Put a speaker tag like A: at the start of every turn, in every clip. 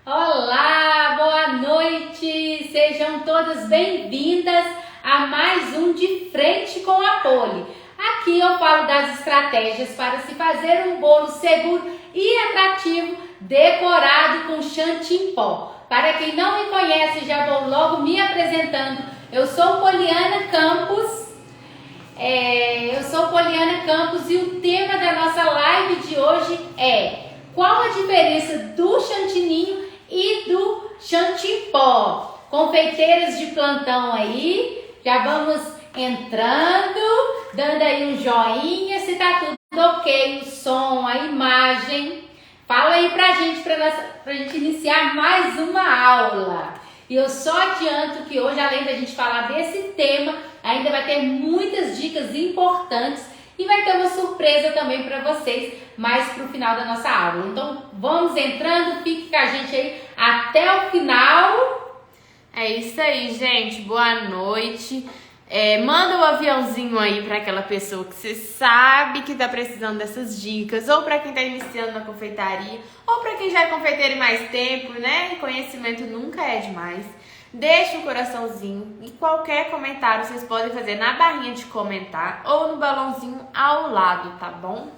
A: Olá, boa noite! Sejam todas bem-vindas a mais um De Frente com a Poli. Aqui eu falo das estratégias para se fazer um bolo seguro e atrativo decorado com chantilly em pó. Para quem não me conhece, já vou logo me apresentando. Eu sou Poliana Campos. E o tema da nossa live de hoje é: qual a diferença do chantininho e do chantilly pó? Confeiteiras de plantão aí, já vamos entrando, dando aí um joinha, se tá tudo ok, o som, a imagem. Fala aí pra gente iniciar mais uma aula. E eu só adianto que hoje, além da gente falar desse tema, ainda vai ter muitas dicas importantes e vai ter uma surpresa também para vocês mais pro final da nossa aula. Então vamos entrando, fique com a gente aí até o final.
B: É isso aí, gente. Boa noite. Manda o aviãozinho aí para aquela pessoa que você sabe que tá precisando dessas dicas, ou para quem tá iniciando na confeitaria, ou para quem já é confeiteiro mais tempo, né? Conhecimento nunca é demais. Deixa um coraçãozinho e qualquer comentário vocês podem fazer na barrinha de comentar ou no balãozinho ao lado, tá bom?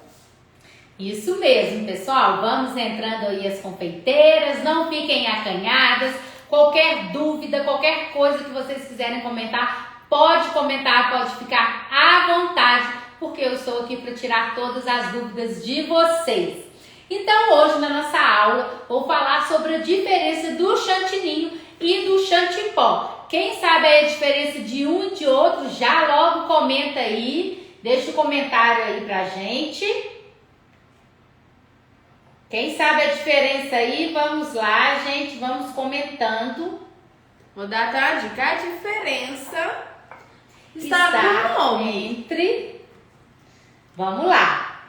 A: Isso mesmo, pessoal. Vamos entrando aí as confeiteiras, não fiquem acanhadas. Qualquer dúvida, qualquer coisa que vocês quiserem comentar, pode comentar, pode ficar à vontade, porque eu estou aqui para tirar todas as dúvidas de vocês. Então hoje na nossa aula vou falar sobre a diferença do chantininho e do chantilly pó. Quem sabe a diferença de um e de outro, já logo comenta aí, deixa o comentário aí pra gente. Quem sabe a diferença aí, vamos lá, gente, vamos comentando.
B: Vou dar até uma dica. A diferença está no nome.
A: Entre. Vamos lá.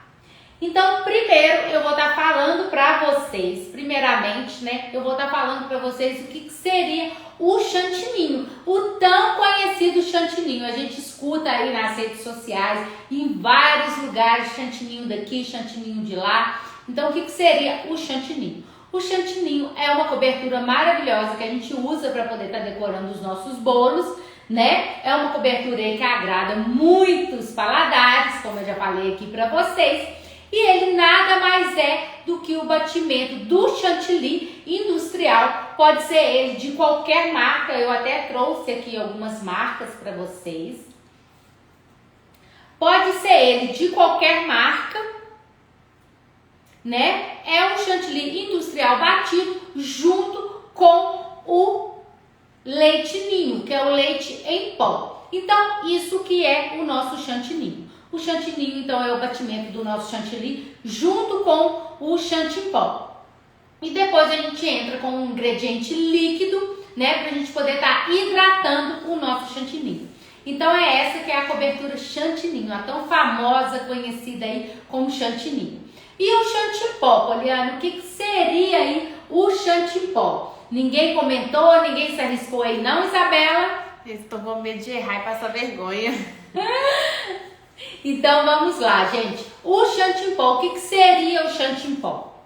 A: Então, primeiro eu vou estar falando para vocês, primeiramente, né? Eu vou estar falando para vocês o que seria o chantininho, o tão conhecido chantininho. A gente escuta aí nas redes sociais, em vários lugares, chantininho daqui, chantininho de lá. Então, o que seria o chantininho? O chantininho é uma cobertura maravilhosa que a gente usa para poder estar decorando os nossos bolos, né? É uma cobertura aí que agrada muitos paladares, como eu já falei aqui para vocês. E ele nada mais é do que o batimento do chantilly industrial. Pode ser ele de qualquer marca. Eu até trouxe aqui algumas marcas para vocês. Pode ser ele de qualquer marca, né? É um chantilly industrial batido junto com o leite ninho, que é o leite em pó. Então, isso que é o nosso chantininho. O chantininho, então, é o batimento do nosso chantilly junto com o chantilly pó. E depois a gente entra com um ingrediente líquido, né, pra gente poder estar hidratando o nosso chantininho. Então é essa que é a cobertura chantininho, a tão famosa, conhecida aí como chantininho. E o chantilly pó, Poliana, o que seria aí o chantilly pó? Ninguém comentou, ninguém se arriscou aí não, Isabela?
B: Estou com medo de errar e passar vergonha.
A: Então vamos lá, gente. O chantilly pó, o que seria o chantilly pó?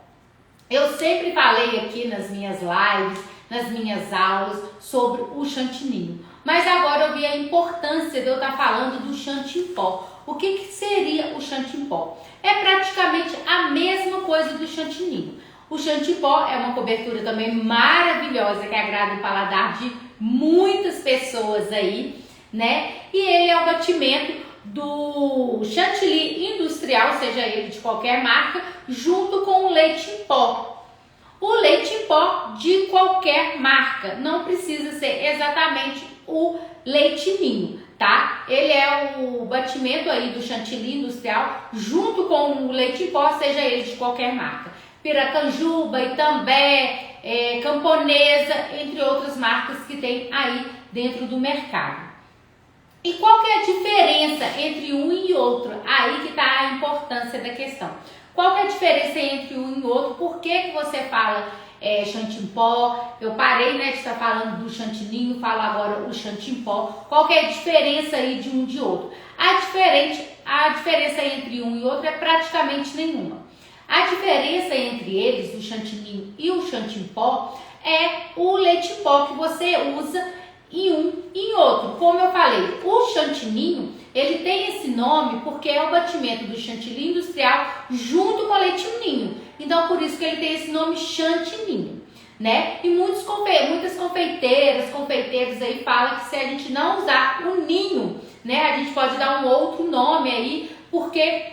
A: Eu sempre falei aqui nas minhas lives, nas minhas aulas, sobre o chantininho. Mas agora eu vi a importância de eu estar falando do chantilly pó. O que seria o chantilly pó? É praticamente a mesma coisa do chantininho. O chantilly pó é uma cobertura também maravilhosa que agrada o paladar de muitas pessoas aí, né? E ele é o batimento do chantilly industrial, seja ele de qualquer marca, junto com o leite em pó. O leite em pó de qualquer marca, não precisa ser exatamente o leite ninho, tá? Ele é o batimento aí do chantilly industrial junto com o leite em pó, seja ele de qualquer marca. Piracanjuba, Itambé, Camponesa, entre outras marcas que tem aí dentro do mercado. E qual que é a diferença entre um e outro? Aí que está a importância da questão. Qual que é a diferença entre um e outro? Por que você fala chantilly pó? Eu parei, né, de estar falando do chantininho, falo agora o chantilly pó. Qual que é a diferença aí de um e de outro? A diferença entre um e outro é praticamente nenhuma. A diferença entre eles, o chantininho e o chantilly em pó, é o leite em pó que você usa em um e em outro. Como eu falei, o chantininho, ele tem esse nome porque é o batimento do chantilly industrial junto com o leite ninho. Então, por isso que ele tem esse nome chantininho, né? E muitas confeiteiras, confeiteiros aí falam que se a gente não usar o ninho, né, a gente pode dar um outro nome aí, porque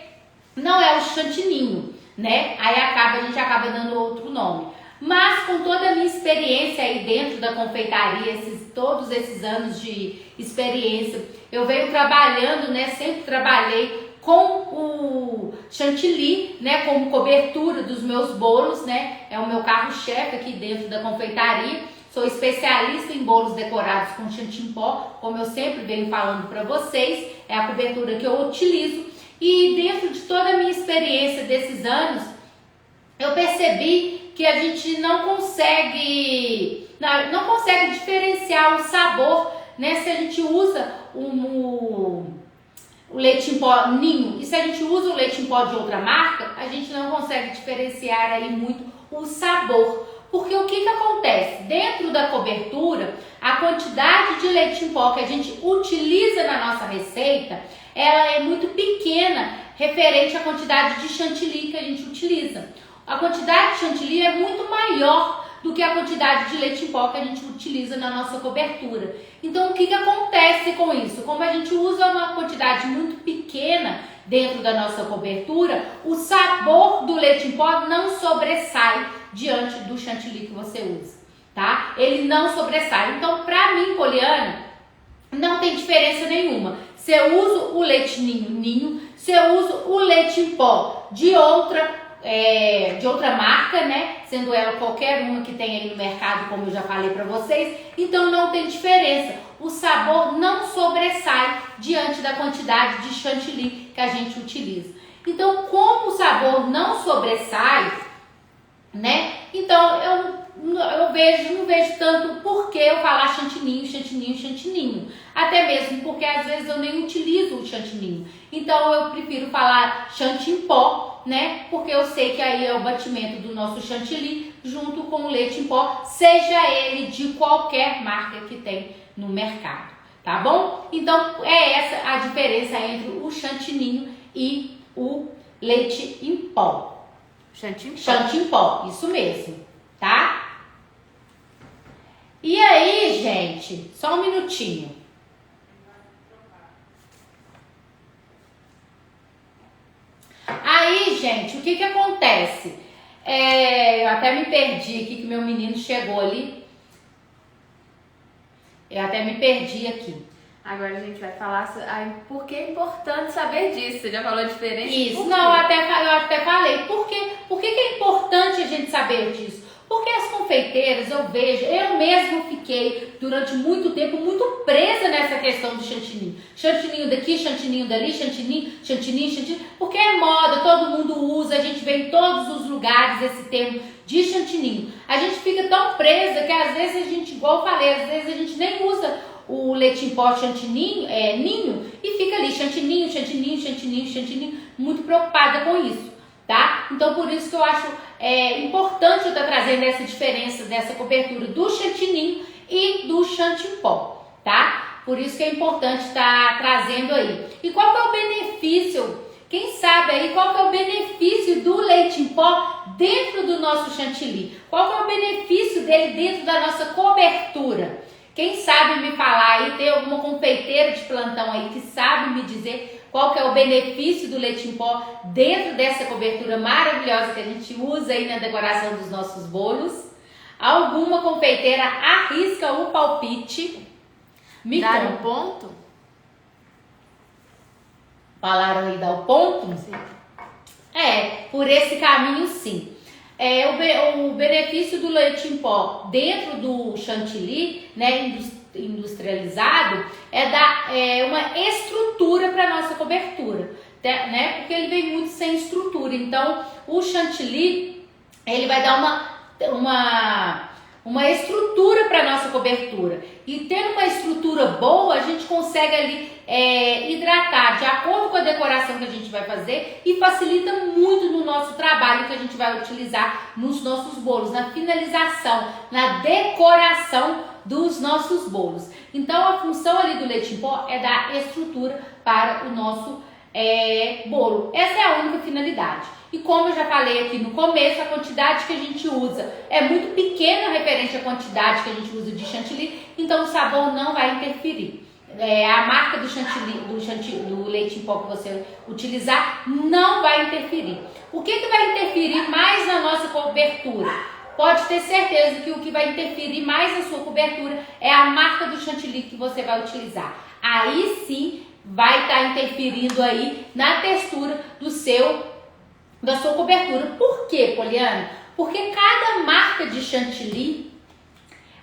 A: não é o chantininho, né? Aí a gente acaba dando outro nome. Mas com toda a minha experiência aí dentro da confeitaria, todos esses anos de experiência, eu venho trabalhando, né? Sempre trabalhei com o chantilly, né? Como cobertura dos meus bolos, né? É o meu carro-chefe aqui dentro da confeitaria. Sou especialista em bolos decorados com chantilly em pó, como eu sempre venho falando para vocês, é a cobertura que eu utilizo. E dentro de toda a minha experiência desses anos, eu percebi que a gente não consegue diferenciar o sabor, né? Se a gente usa o leite em pó ninho e se a gente usa o leite em pó de outra marca, a gente não consegue diferenciar aí muito o sabor. Porque o que acontece? Dentro da cobertura, a quantidade de leite em pó que a gente utiliza na nossa receita, ela é muito pequena referente à quantidade de chantilly que a gente utiliza. A quantidade de chantilly é muito maior do que a quantidade de leite em pó que a gente utiliza na nossa cobertura. Então, o que acontece com isso? Como a gente usa uma quantidade muito pequena dentro da nossa cobertura, o sabor do leite em pó não sobressai diante do chantilly que você usa, tá? Ele não sobressai. Então, pra mim, Poliana, não tem diferença nenhuma. Se eu uso o leite ninho, se eu uso o leite em pó de outra marca, né? Sendo ela qualquer uma que tem aí no mercado, como eu já falei para vocês, então não tem diferença. O sabor não sobressai diante da quantidade de chantilly que a gente utiliza. Então, como o sabor não sobressai, né? Então não vejo tanto por que eu falar chantininho. Até mesmo porque às vezes eu nem utilizo o chantininho. Então eu prefiro falar chantilly em pó, né? Porque eu sei que aí é o batimento do nosso chantilly junto com o leite em pó, seja ele de qualquer marca que tem no mercado, tá bom? Então é essa a diferença entre o chantininho e o leite em pó. Chantilly em pó, isso mesmo, tá? E aí, gente, só um minutinho. Aí, gente, o que acontece? Eu até me perdi aqui, que meu menino chegou ali. Eu até me perdi aqui.
B: Agora a gente vai falar por que é importante saber disso. Você já falou a diferença?
A: Isso, não, eu até falei. Por que é importante a gente saber disso? Porque as confeiteiras, eu mesmo fiquei durante muito tempo muito presa nessa questão do chantininho. Chantininho daqui, chantininho dali, chantininho, porque é moda, todo mundo usa, a gente vê em todos os lugares esse termo de chantininho. A gente fica tão presa que às vezes a gente, igual eu falei, às vezes a gente nem usa o leite em pó chantininho, ninho, e fica ali chantininho, muito preocupada com isso, tá? Então por isso que eu acho importante eu estar trazendo essa diferença dessa cobertura do chantininho e do chantilly em pó, tá? Por isso que é importante estar trazendo aí. E qual que é o benefício? Quem sabe aí qual que é o benefício do leite em pó dentro do nosso chantilly? Qual que é o benefício dele dentro da nossa cobertura? Quem sabe me falar aí, tem alguma confeiteira de plantão aí que sabe me dizer qual que é o benefício do leite em pó dentro dessa cobertura maravilhosa que a gente usa aí na decoração dos nossos bolos? Alguma confeiteira arrisca o palpite? Me
B: Dar
A: conta.
B: um ponto?
A: Falaram aí dar o ponto?
B: Sim.
A: Por esse caminho sim. O benefício do leite em pó dentro do chantilly, né, industrializado, é dar uma estrutura para nossa cobertura, né, porque ele vem muito sem estrutura. Então, o chantilly, ele vai dar uma estrutura para nossa cobertura. E tendo uma estrutura boa, a gente consegue ali hidratar de acordo com a decoração que a gente vai fazer e facilita muito no nosso trabalho que a gente vai utilizar nos nossos bolos, na finalização, na decoração dos nossos bolos. Então a função ali do leite em pó é dar estrutura para o nosso bolo. Essa é a única finalidade. E como eu já falei aqui no começo, a quantidade que a gente usa é muito pequena referente à quantidade que a gente usa de chantilly, então o sabor não vai interferir. A marca do chantilly, do leite em pó que você utilizar não vai interferir. O que vai interferir mais na nossa cobertura? Pode ter certeza que o que vai interferir mais na sua cobertura é a marca do chantilly que você vai utilizar. Aí sim vai estar interferindo aí na textura da sua cobertura. Por quê, Poliana? Porque cada marca de chantilly,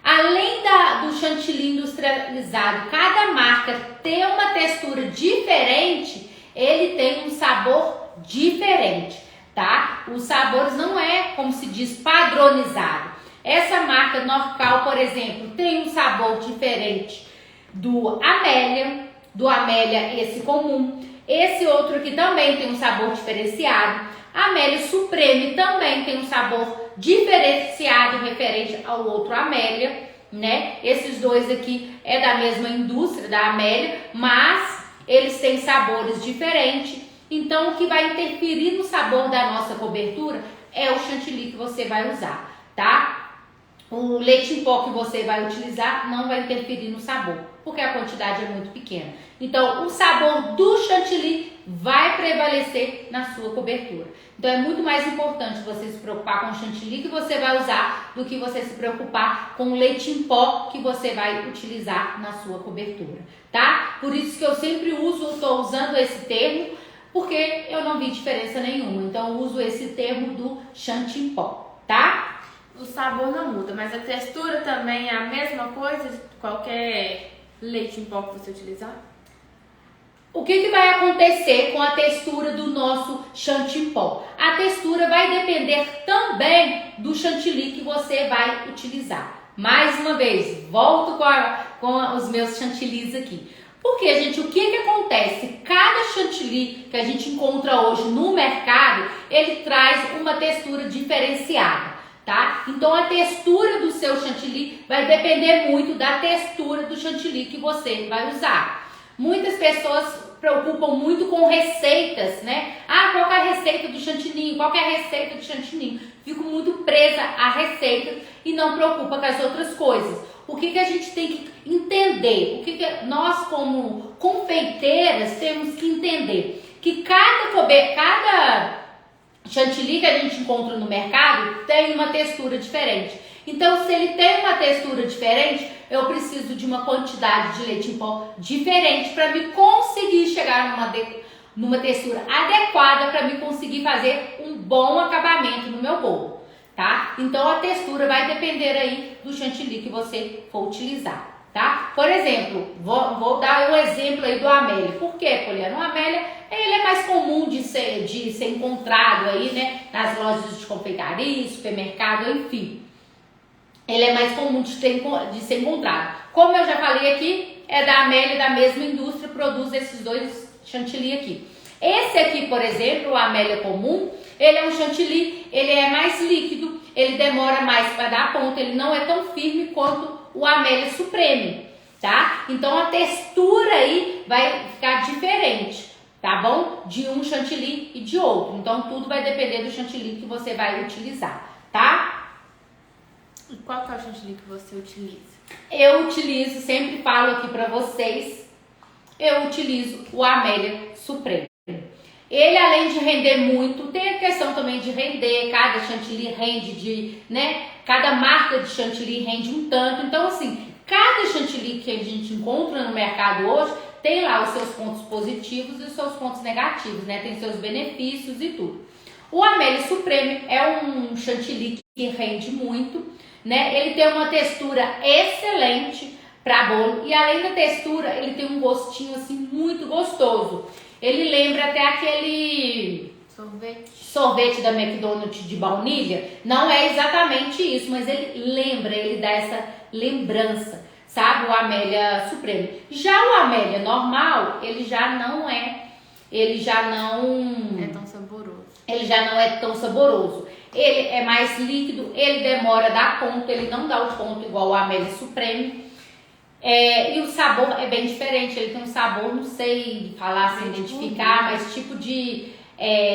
A: além do chantilly industrializado, cada marca tem uma textura diferente, ele tem um sabor diferente, tá? Os sabores não é, como se diz, padronizado. Essa marca Norcal, por exemplo, tem um sabor diferente do Amélia esse comum. Esse outro aqui também tem um sabor diferenciado. A Amélia Supreme também tem um sabor diferenciado referente ao outro Amélia, né? Esses dois aqui é da mesma indústria da Amélia, mas eles têm sabores diferentes. Então, o que vai interferir no sabor da nossa cobertura é o chantilly que você vai usar, tá? O leite em pó que você vai utilizar não vai interferir no sabor, porque a quantidade é muito pequena. Então, o sabor do chantilly vai prevalecer na sua cobertura. Então, é muito mais importante você se preocupar com o chantilly que você vai usar do que você se preocupar com o leite em pó que você vai utilizar na sua cobertura, tá? Por isso que eu sempre estou usando esse termo, porque eu não vi diferença nenhuma. Então, eu uso esse termo do chantilly em pó, tá?
B: O sabor não muda, mas a textura também é a mesma coisa de qualquer leite em pó que você utilizar?
A: O que vai acontecer com a textura do nosso chantilly em pó? A textura vai depender também do chantilly que você vai utilizar. Mais uma vez, volto com os meus chantillies aqui. Porque, gente, o que acontece? Cada chantilly que a gente encontra hoje no mercado, ele traz uma textura diferenciada, tá? Então, a textura do seu chantilly vai depender muito da textura do chantilly que você vai usar. Muitas pessoas se preocupam muito com receitas, né? Qual que é a receita do chantilly? Qual que é a receita do chantilly? Fico muito presa à receita e não preocupa com as outras coisas. O que a gente tem que entender? Nós, como confeiteiras, temos que entender? Que cada chantilly que a gente encontra no mercado tem uma textura diferente. Então, se ele tem uma textura diferente, eu preciso de uma quantidade de leite em pó diferente para me conseguir chegar numa textura adequada para me conseguir fazer um bom acabamento no meu bolo, tá? Então, a textura vai depender aí do chantilly que você for utilizar, tá? Por exemplo, vou dar um exemplo aí do Amélia. Por quê, Poliana? O Amélia, ele é mais comum de ser encontrado aí, né? Nas lojas de confeitaria, supermercado, enfim. Ele é mais comum de ser encontrado. Como eu já falei aqui, é da Amélia, da mesma indústria, produz esses dois chantilly aqui. Esse aqui, por exemplo, o Amélia comum, ele é um chantilly, ele é mais líquido, ele demora mais para dar ponto, ele não é tão firme quanto o Amélia Supreme, tá? Então a textura aí vai ficar diferente, tá bom? De um chantilly e de outro. Então tudo vai depender do chantilly que você vai utilizar, tá?
B: E qual que é o chantilly que você utiliza?
A: Eu utilizo, sempre falo aqui pra vocês, eu utilizo o Amélia Supreme. Ele, além de render muito, tem a questão também de render, cada chantilly rende cada marca de chantilly rende um tanto. Então, assim, cada chantilly que a gente encontra no mercado hoje tem lá os seus pontos positivos e os seus pontos negativos, né? Tem seus benefícios e tudo. O Amélia Supreme é um chantilly que rende muito, né? Ele tem uma textura excelente para bolo e além da textura, ele tem um gostinho assim muito gostoso. Ele lembra até aquele sorvete da McDonald's de baunilha, não é exatamente isso, mas ele lembra, ele dá essa lembrança, sabe? O Amélia Supremo. Já o Amélia normal, ele já não é
B: tão saboroso.
A: Ele já não é tão saboroso. Ele é mais líquido, ele demora a dar ponto, ele não dá o ponto igual o Amélia Supremo. E o sabor é bem diferente, ele tem um sabor, não sei falar, sem identificar, mas tipo de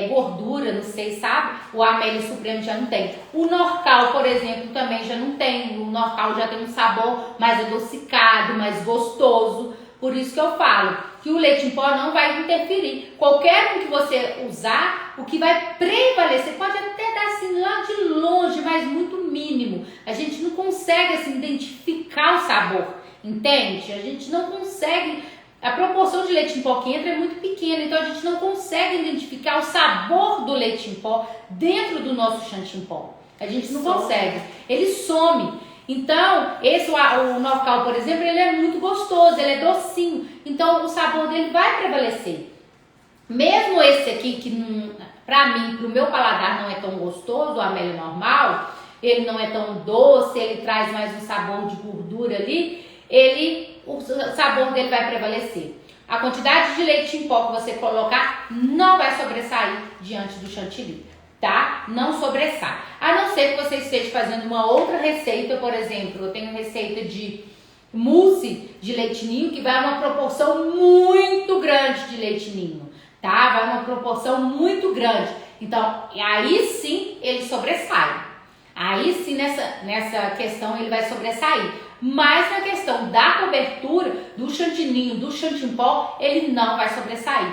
A: gordura, não sei, sabe? O Amélia Supremo já não tem. O Norcal, por exemplo, também já não tem. O Norcal já tem um sabor mais adocicado, mais gostoso. Por isso que eu falo que o leite em pó não vai interferir. Qualquer um que você usar, o que vai prevalecer, pode até dar assim lá de longe, mas muito mínimo. A gente não consegue assim identificar o sabor. Entende? A gente não consegue, a proporção de leite em pó que entra é muito pequena, então a gente não consegue identificar o sabor do leite em pó dentro do nosso chantilly em pó. A gente não consegue, ele some. Então, o Norcal, por exemplo, ele é muito gostoso, ele é docinho, então o sabor dele vai prevalecer. Mesmo esse aqui, que pra mim, pro meu paladar não é tão gostoso, o Amélia normal, ele não é tão doce, ele traz mais um sabor de gordura ali, o sabor dele vai prevalecer. A quantidade de leite em pó que você colocar não vai sobressair diante do chantilly, tá? Não sobressai. A não ser que você esteja fazendo uma outra receita, por exemplo, eu tenho receita de mousse de leite ninho que vai uma proporção muito grande de leite ninho, tá? Vai uma proporção muito grande. Então, aí sim ele sobressai. Aí sim nessa questão ele vai sobressair. Mas na questão da cobertura, do chantininho, do chantilly em pó, ele não vai sobressair.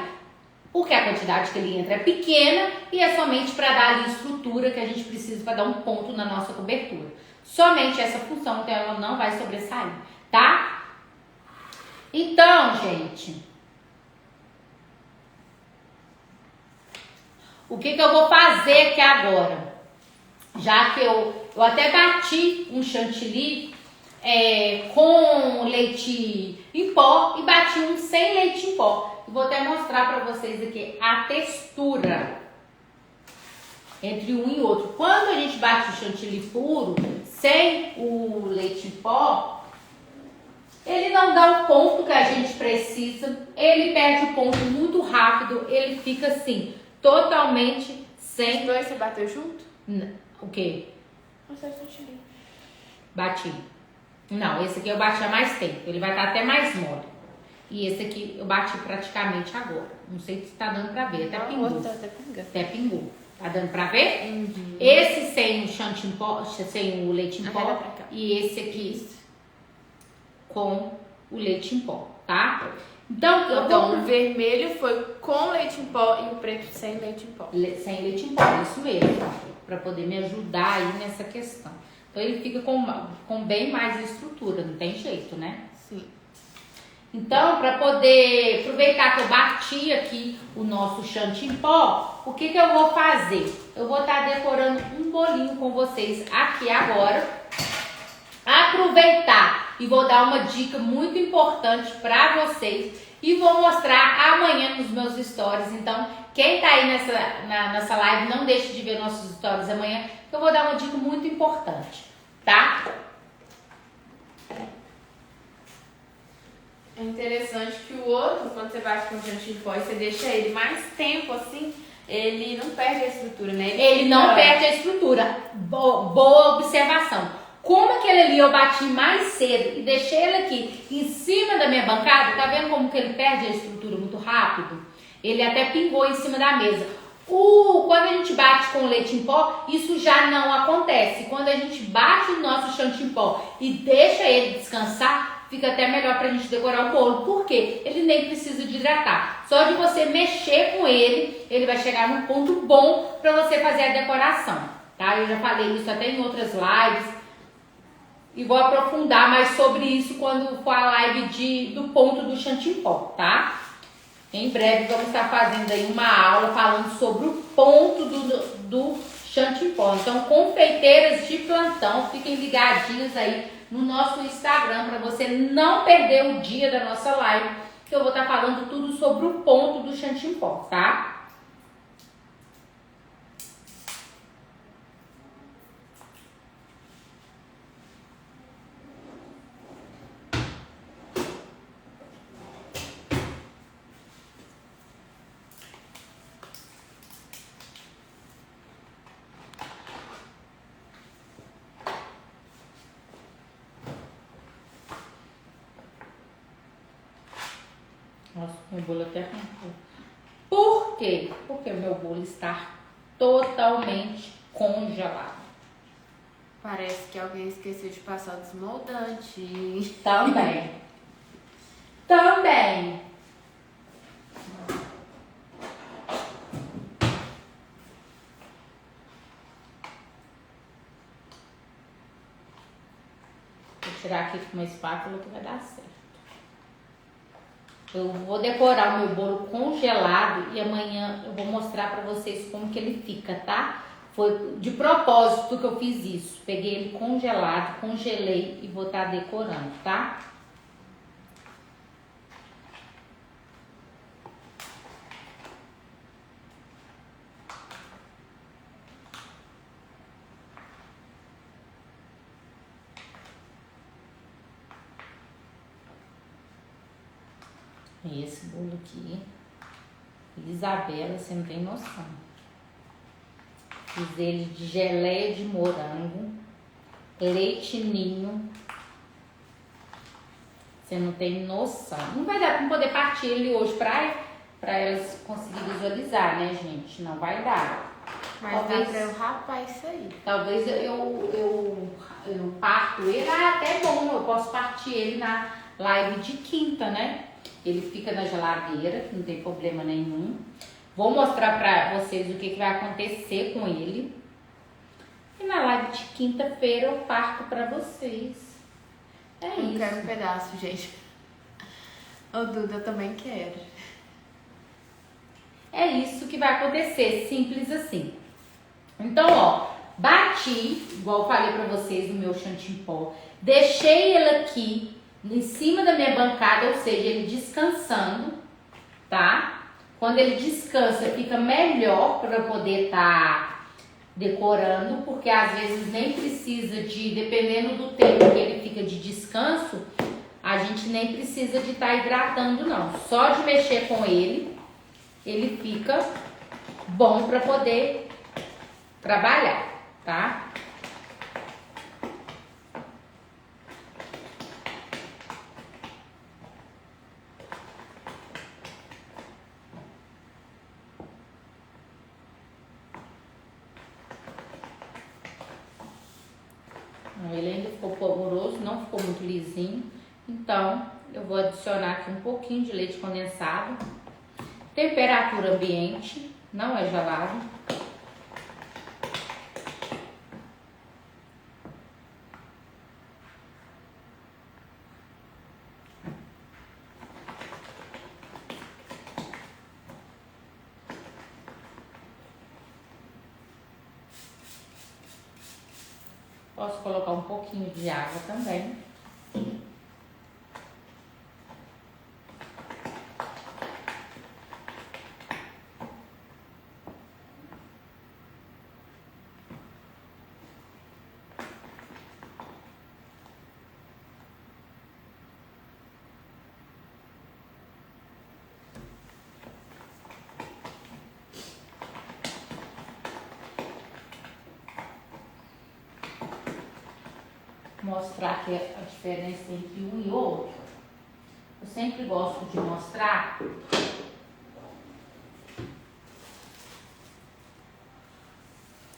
A: Porque a quantidade que ele entra é pequena e é somente para dar ali estrutura que a gente precisa para dar um ponto na nossa cobertura. Somente essa função, então ela não vai sobressair, tá? Então, gente, o que eu vou fazer aqui agora? Já que eu até bati um chantilly com leite em pó e bati um sem leite em pó. Vou até mostrar para vocês aqui a textura entre um e outro. Quando a gente bate o chantilly puro, sem o leite em pó, ele não dá o ponto que a gente precisa, ele perde o ponto muito rápido, ele fica assim, totalmente sem...
B: Os dois você bateu junto?
A: O quê?
B: Não sei chantilly.
A: Bati. Não, esse aqui eu bati há mais tempo, ele vai estar até mais mole. E esse aqui eu bati praticamente agora. Não sei se tá dando pra ver, até pingou. Até pingou. Tá dando pra ver?
B: Uhum.
A: Esse sem o chantilly em pó, sem o leite em pó, e esse aqui com o leite em pó, tá? Então,
B: o vermelho foi com leite em pó e o preto sem leite em pó.
A: Sem leite em pó, isso mesmo, pra poder me ajudar aí nessa questão. Então ele fica com bem mais estrutura, não tem jeito, né?
B: Sim.
A: Então, para poder aproveitar que eu bati aqui o nosso chantilly em pó, o que eu vou fazer? Eu vou estar decorando um bolinho com vocês aqui agora. Aproveitar e vou dar uma dica muito importante para vocês e vou mostrar amanhã nos meus stories. Então, quem tá aí nessa live, não deixe de ver nossos stories amanhã, que eu vou dar uma dica muito importante, tá?
B: É interessante que o outro, quando você bate com o chantilly em pó e você deixa ele mais tempo assim, ele não perde a estrutura, né?
A: Ele não perde a estrutura. Boa observação. Como aquele ali eu bati mais cedo e deixei ele aqui em cima da minha bancada, tá vendo como que ele perde a estrutura muito rápido? Ele até pingou em cima da mesa. Quando a gente bate com leite em pó, isso já não acontece. Quando a gente bate o nosso chantilly em pó e deixa ele descansar, fica até melhor pra gente decorar o bolo. Por quê? Ele nem precisa de hidratar. Só de você mexer com ele, ele vai chegar num ponto bom pra você fazer a decoração, tá? Eu já falei isso até em outras lives. E vou aprofundar mais sobre isso quando for a live do ponto do chantilly em pó, tá? Em breve vamos estar fazendo aí uma aula falando sobre o ponto do chantilly em pó. Então, confeiteiras de plantão, fiquem ligadinhos aí no nosso Instagram para você não perder o dia da nossa live, que eu vou estar falando tudo sobre o ponto do chantilly em pó, tá? Nossa, meu bolo até arrancou. Por quê? Porque o meu bolo está totalmente congelado.
B: Parece que alguém esqueceu de passar o desmoldante.
A: Também. Também. Vou tirar aqui com uma espátula que vai dar certo. Eu vou decorar o meu bolo congelado e amanhã eu vou mostrar pra vocês como que ele fica, tá? Foi de propósito que eu fiz isso. Peguei ele congelado, congelei e vou estar decorando, tá? Esse bolo aqui, Isabela, você não tem noção. Fiz ele de geleia de morango, leite ninho. Você não tem noção. Não vai dar pra poder partir ele hoje pra elas conseguirem visualizar, né, gente? Não vai dar.
B: Mas
A: Talvez,
B: dá pra eu rapar isso aí.
A: talvez eu parto ele. Ah, até bom, eu posso partir ele na live de quinta, né? Ele fica na geladeira, não tem problema nenhum. Vou mostrar pra vocês o que vai acontecer com ele. E na live de quinta-feira eu parto pra vocês. É
B: Eu
A: isso.
B: quero um pedaço, gente. Ô, Duda, eu também quero.
A: É isso que vai acontecer, simples assim. Então, ó, bati, igual eu falei pra vocês no meu chantilly pó. Deixei ele aqui em cima da minha bancada, ou seja, ele descansando, tá? Quando ele descansa, fica melhor para poder estar decorando, porque às vezes nem precisa de, dependendo do tempo que ele fica de descanso, a gente nem precisa de estar hidratando não. Só de mexer com ele, ele fica bom para poder trabalhar, tá? Ele ainda ficou polvoroso, não ficou muito lisinho. Então, eu vou adicionar aqui um pouquinho de leite condensado. Temperatura ambiente, não é gelado. Posso colocar um pouquinho de água também. Mostrar aqui a diferença entre um e outro. Eu sempre gosto de mostrar.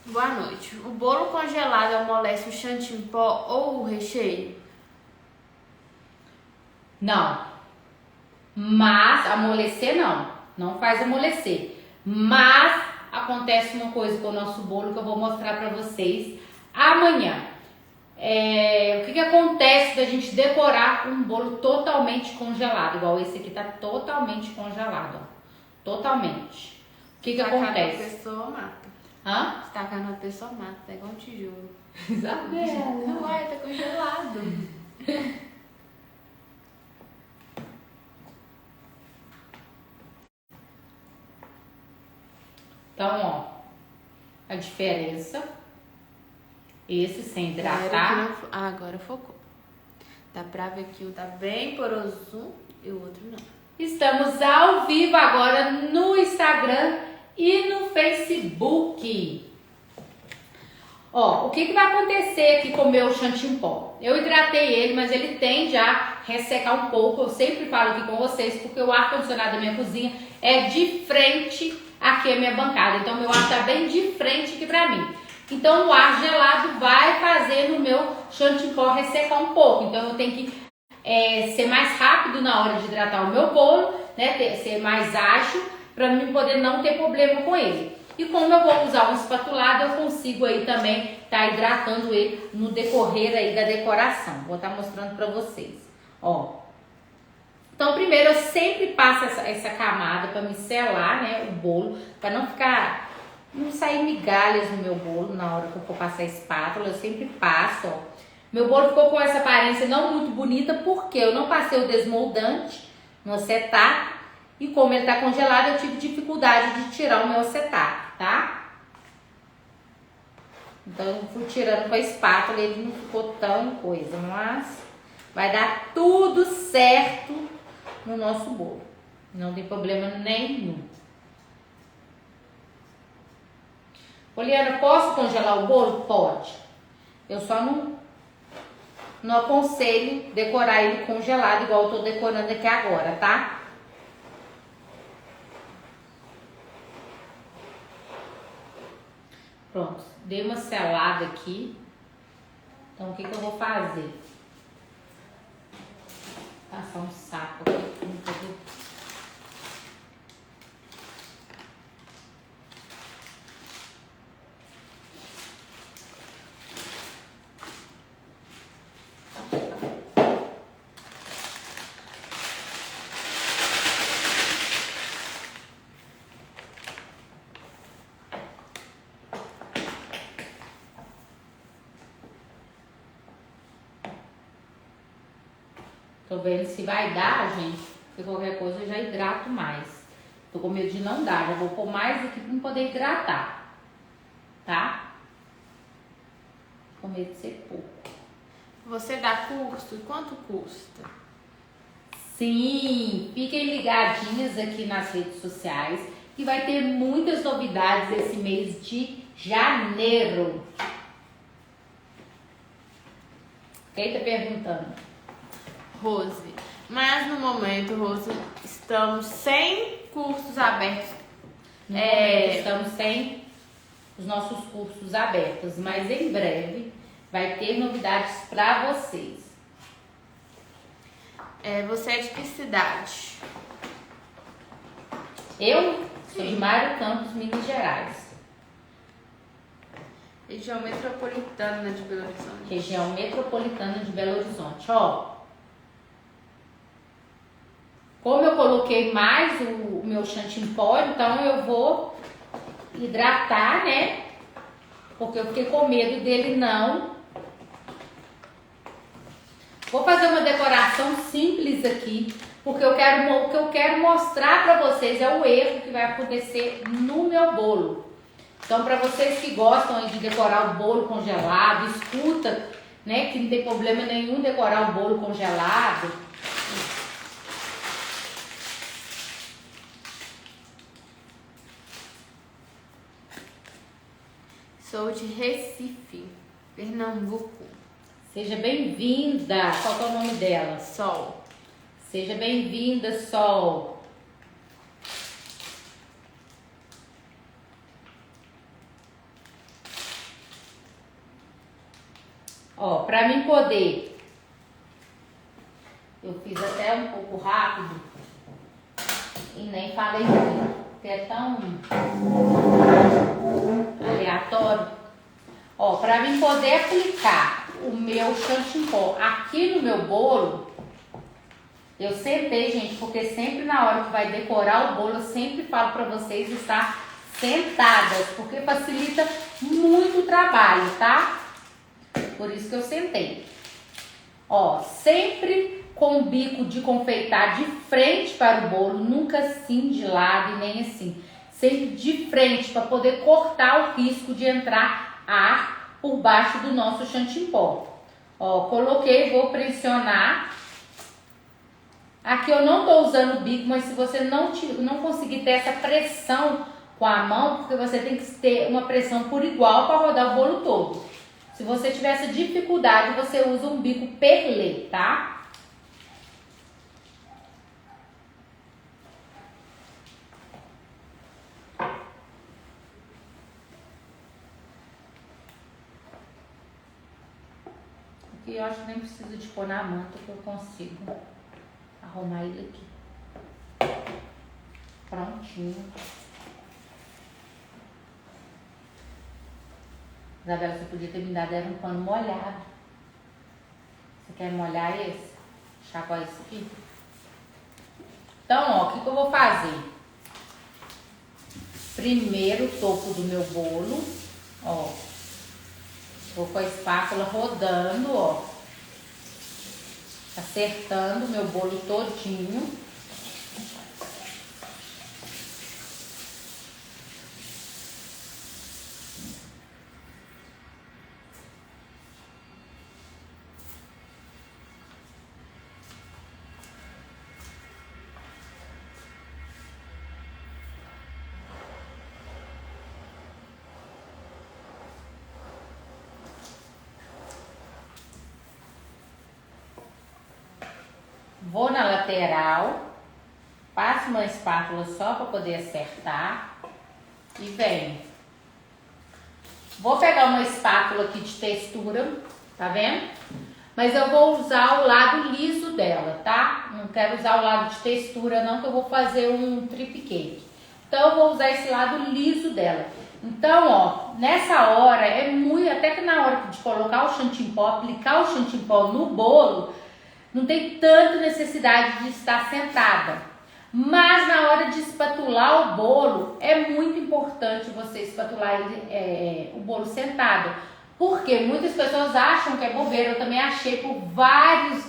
B: Boa noite. O bolo congelado amolece o chantilly em pó ou o recheio?
A: Não. Mas amolecer não. Não faz amolecer. Mas acontece uma coisa com o nosso bolo que eu vou mostrar pra vocês amanhã. O que acontece da gente decorar um bolo totalmente congelado, igual esse aqui tá totalmente congelado, ó. Totalmente. O que acontece?
B: A pessoa mata.
A: Hã?
B: Estacar na pessoa mata, é igual um tijolo.
A: Isabela.
B: Uai, tá congelado.
A: Então, ó, a diferença. Esse sem hidratar.
B: Agora focou. Dá pra ver que um tá bem poroso e o outro não.
A: Estamos ao vivo agora no Instagram e no Facebook. Ó, o que vai acontecer aqui com o meu chantilly pó? Eu hidratei ele, mas ele tende a ressecar um pouco. Eu sempre falo aqui com vocês, porque o ar-condicionado da minha cozinha é de frente aqui à minha bancada. Então, meu ar tá bem de frente aqui pra mim. Então, o ar gelado vai fazer no meu chantilly pó ressecar um pouco. Então, eu tenho que ser mais rápido na hora de hidratar o meu bolo, né? Ser mais ágil, pra mim poder não ter problema com ele. E como eu vou usar um espatulado, eu consigo aí também tá hidratando ele no decorrer aí da decoração. Vou estar mostrando pra vocês, ó. Então, primeiro eu sempre passo essa camada pra me selar, né, o bolo, pra não sair migalhas no meu bolo na hora que eu for passar a espátula. Eu sempre passo, ó. Meu bolo ficou com essa aparência não muito bonita, porque eu não passei o desmoldante no acetato. E como ele tá congelado, eu tive dificuldade de tirar o meu acetato, tá? Então, eu fui tirando com a espátula, ele não ficou tão coisa, mas vai dar tudo certo no nosso bolo. Não tem problema nenhum. Poliana, posso congelar o bolo? Pode. Eu só não aconselho decorar ele congelado, igual eu tô decorando aqui agora, tá? Pronto, dei uma selada aqui. Então, o que eu vou fazer? Passar um saco aqui pra não poder... Tô vendo se vai dar, gente, porque qualquer coisa eu já hidrato mais. Tô com medo de não dar, já vou pôr mais aqui pra não poder hidratar, tá? Com medo de ser pouco.
B: Você dá curso? Quanto custa?
A: Sim, fiquem ligadinhas aqui nas redes sociais, que vai ter muitas novidades esse mês de janeiro. Quem tá perguntando?
B: Rose, mas no momento, Rose, estamos sem cursos abertos.
A: No momento estamos sem os nossos cursos abertos, mas em breve vai ter novidades para vocês.
B: Você é de que cidade?
A: Eu sou de Mário Campos, Minas Gerais.
B: Região metropolitana de Belo Horizonte.
A: Região metropolitana de Belo Horizonte, ó. Como eu coloquei mais o meu chantilly pó, então eu vou hidratar, né? Porque eu fiquei com medo dele não. Vou fazer uma decoração simples aqui, porque o que eu quero mostrar pra vocês é o erro que vai acontecer no meu bolo. Então, pra vocês que gostam de decorar o bolo congelado, escuta, né, que não tem problema nenhum decorar o bolo congelado.
B: Sou de Recife, Pernambuco.
A: Seja bem-vinda. Qual que é o nome dela?
B: Sol.
A: Seja bem-vinda, Sol. Ó, pra mim poder... Eu fiz até um pouco rápido e nem falei muito, porque é tão aleatório. Ó, pra mim poder aplicar o meu chantilly pó aqui no meu bolo, eu sentei, gente, porque sempre na hora que vai decorar o bolo, eu sempre falo pra vocês estar sentadas, porque facilita muito o trabalho, tá? Por isso que eu sentei. Ó, sempre com o bico de confeitar de frente para o bolo, nunca assim de lado e nem assim. Sempre de frente, para poder cortar o risco de entrar ar por baixo do nosso chantilly pó. Ó, coloquei, vou pressionar. Aqui eu não tô usando o bico, mas se você não conseguir ter essa pressão com a mão, porque você tem que ter uma pressão por igual para rodar o bolo todo. Se você tiver essa dificuldade, você usa um bico perlê, tá? Aqui eu acho que nem preciso de pôr na manta, que eu consigo arrumar ele aqui. Prontinho. Isabela, você podia ter me dado um pano molhado. Você quer molhar esse? Chacoalhar isso aqui? Então, ó, o que eu vou fazer? Primeiro o topo do meu bolo, ó. Vou com a espátula rodando, ó. Acertando o meu bolo todinho. Vou na lateral, passo uma espátula só para poder acertar e venho. Vou pegar uma espátula aqui de textura, tá vendo? Mas eu vou usar o lado liso dela, tá? Não quero usar o lado de textura não, que eu vou fazer um trip cake. Então eu vou usar esse lado liso dela. Então, ó, nessa hora é muito, até que na hora de colocar o chantilly em pó, aplicar o chantilly em pó no bolo, não tem tanta necessidade de estar sentada. Mas na hora de espatular o bolo, é muito importante você espatular o bolo sentado. Porque muitas pessoas acham que é bobeira. Eu também achei por vários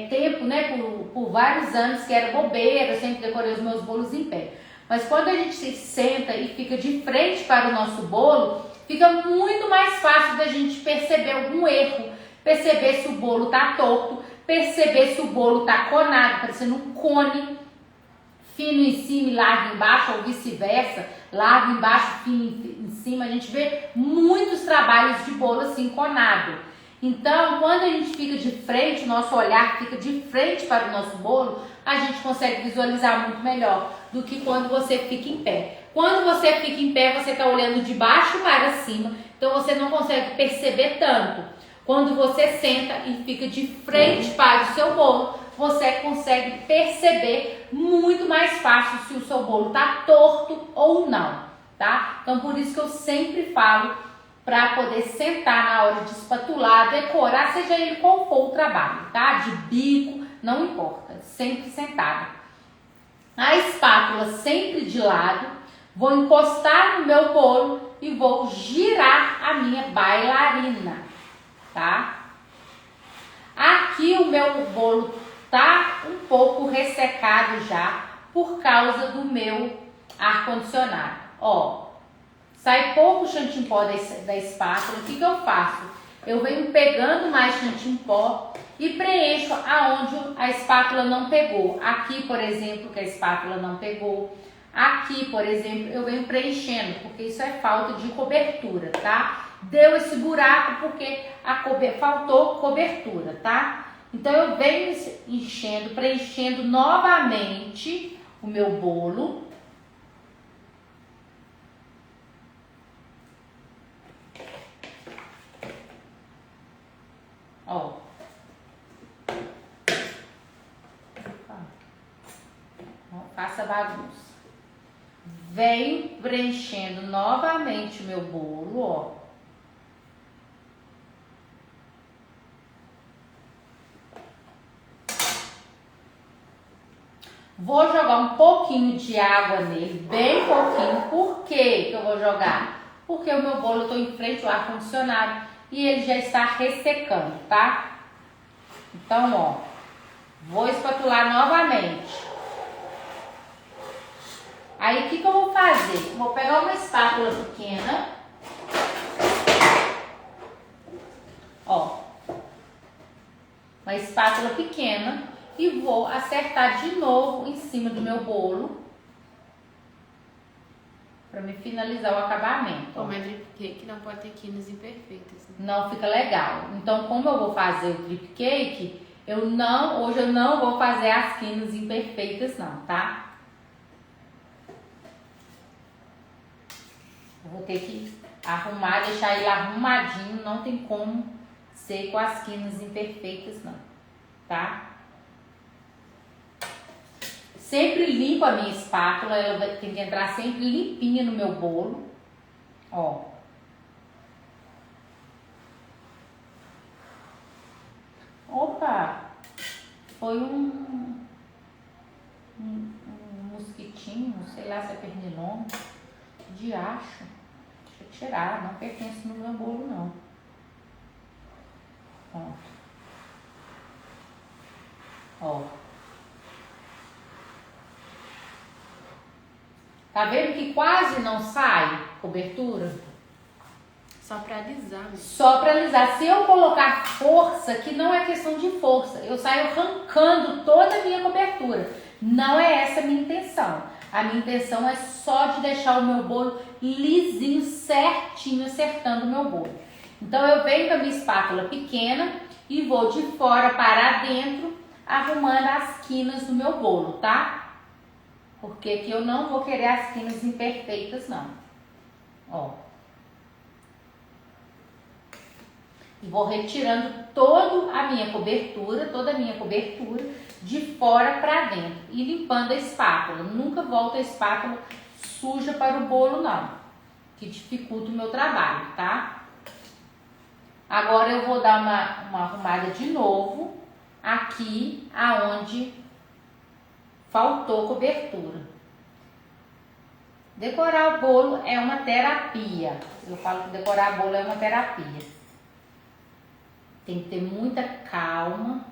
A: tempos, né? Por vários anos que era bobeira. Eu sempre decorei os meus bolos em pé. Mas quando a gente se senta e fica de frente para o nosso bolo, fica muito mais fácil da gente perceber algum erro. Perceber se o bolo tá torto. Perceber se o bolo tá conado, parecendo um cone, fino em cima e largo embaixo, ou vice-versa, largo embaixo, fino em cima. A gente vê muitos trabalhos de bolo assim, conado. Então, quando a gente fica de frente, o nosso olhar fica de frente para o nosso bolo, a gente consegue visualizar muito melhor do que quando você fica em pé. Quando você fica em pé, você está olhando de baixo para cima, então você não consegue perceber tanto. Quando você senta e fica de frente para o seu bolo, você consegue perceber muito mais fácil se o seu bolo está torto ou não, tá? Então, por isso que eu sempre falo para poder sentar na hora de espatular, decorar, seja ele qual for o trabalho, tá? De bico, não importa, sempre sentada. A espátula sempre de lado, vou encostar no meu bolo e vou girar a minha bailarina. Tá? Aqui o meu bolo tá um pouco ressecado já por causa do meu ar-condicionado. Ó, sai pouco chantilly em pó da espátula. O que eu faço? Eu venho pegando mais chantilly em pó e preencho aonde a espátula não pegou. Aqui, por exemplo, que a espátula não pegou. Aqui, por exemplo, eu venho preenchendo, porque isso é falta de cobertura, tá? Deu esse buraco porque faltou cobertura, tá? Então eu venho enchendo, preenchendo novamente o meu bolo. Ó. Não faça bagunça. Venho preenchendo novamente o meu bolo, ó. Vou jogar um pouquinho de água nele, bem pouquinho. Por que eu vou jogar? Porque o meu bolo eu tô em frente ao ar-condicionado e ele já está ressecando, tá? Então, ó, vou espatular novamente. Aí, o que eu vou fazer? Vou pegar uma espátula pequena. Ó, uma espátula pequena. E vou acertar de novo em cima do meu bolo. Pra me finalizar o acabamento.
B: Como é drip cake, não pode ter quinas imperfeitas. Né?
A: Não fica legal. Então, como eu vou fazer o drip cake, hoje eu não vou fazer as quinas imperfeitas não, tá? Eu vou ter que arrumar, deixar ele arrumadinho, não tem como ser com as quinas imperfeitas não, tá? Sempre limpo a minha espátula, ela tem que entrar sempre limpinha no meu bolo, ó. Opa, foi um mosquitinho, sei lá se é pernilongo, de acho. Deixa eu tirar, não pertence no meu bolo não. Pronto. Ó. Tá vendo que quase não sai cobertura?
B: Só pra alisar. Né?
A: Só pra alisar. Se eu colocar força, que não é questão de força, eu saio arrancando toda a minha cobertura. Não é essa a minha intenção. A minha intenção é só de deixar o meu bolo lisinho, certinho, acertando o meu bolo. Então eu venho com a minha espátula pequena e vou de fora para dentro, arrumando as quinas do meu bolo, tá? Porque aqui eu não vou querer as quinas imperfeitas, não. Ó. E vou retirando toda a minha cobertura de fora para dentro. E limpando a espátula. Nunca volto a espátula suja para o bolo, não. Que dificulta o meu trabalho, tá? Agora eu vou dar uma arrumada de novo aqui aonde faltou cobertura. Decorar o bolo é uma terapia. Eu falo que decorar bolo é uma terapia. Tem que ter muita calma.